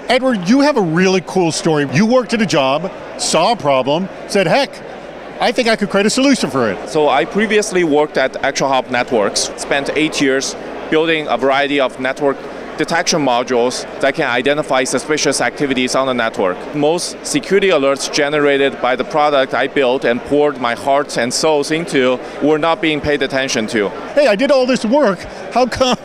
Edward, you have a really cool story. You worked at a job, saw a problem, said, heck, I think I could create a solution for it. So I previously worked at ActualHub Networks, spent 8 years building a variety of network detection modules that can identify suspicious activities on the network. Most security alerts generated by the product I built and poured my heart and souls into were not being paid attention to. Hey, I did all this work. How come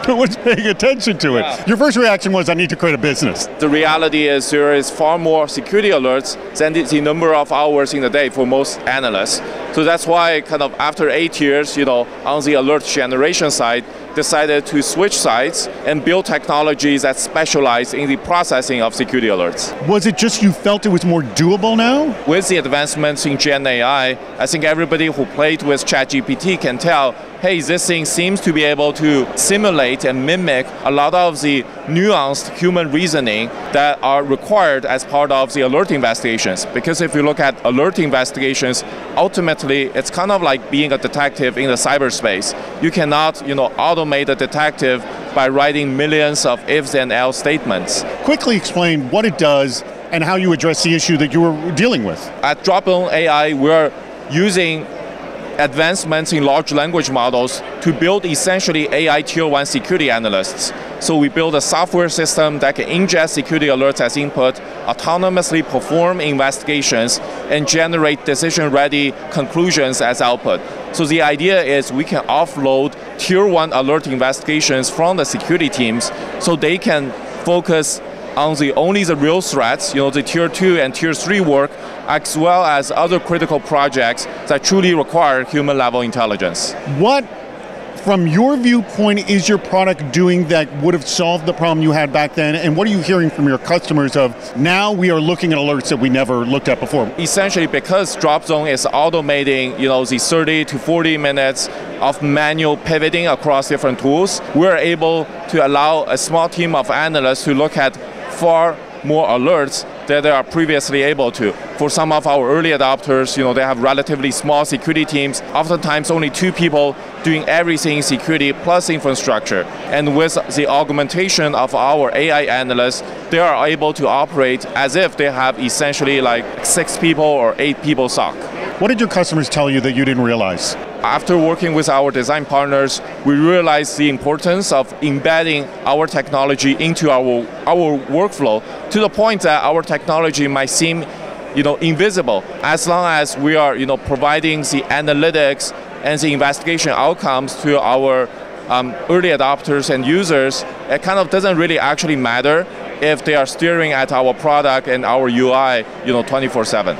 no one's paying attention to it? Yeah. Your first reaction was, I need to create a business. The reality is there is far more security alerts than the number of hours in the day for most analysts. So that's why kind of after 8 years, on the alert generation side, decided to switch sides and build technologies that specialize in the processing of security alerts. Was it just you felt it was more doable now? With the advancements in Gen AI, I think everybody who played with ChatGPT can tell, hey, this thing seems to be able to simulate and mimic a lot of the nuanced human reasoning that are required as part of the alert investigations. Because if you look at alert investigations, ultimately it's kind of like being a detective in the cyberspace. You cannot, automate a detective by writing millions of ifs and else statements. Quickly explain what it does and how you address the issue that you were dealing with. At Dropzone AI, we're using advancements in large language models to build essentially AI Tier 1 security analysts. So we build a software system that can ingest security alerts as input, autonomously perform investigations, and generate decision-ready conclusions as output. So the idea is we can offload Tier 1 alert investigations from the security teams so they can focus on only the real threats, the Tier 2 and Tier 3 work, as well as other critical projects that truly require human-level intelligence. What, from your viewpoint, is your product doing that would have solved the problem you had back then? And what are you hearing from your customers of, now we are looking at alerts that we never looked at before? Essentially, because Dropzone is automating, the 30 to 40 minutes of manual pivoting across different tools, we're able to allow a small team of analysts to look at far more alerts than they are previously able to. For some of our early adopters, they have relatively small security teams, oftentimes only 2 people doing everything in security plus infrastructure. And with the augmentation of our AI analysts, they are able to operate as if they have essentially like 6 people or 8 people SOC. What did your customers tell you that you didn't realize? After working with our design partners, we realized the importance of embedding our technology into our workflow to the point that our technology might seem invisible. As long as we are providing the analytics and the investigation outcomes to our early adopters and users, it kind of doesn't really actually matter if they are staring at our product and our UI 24/7.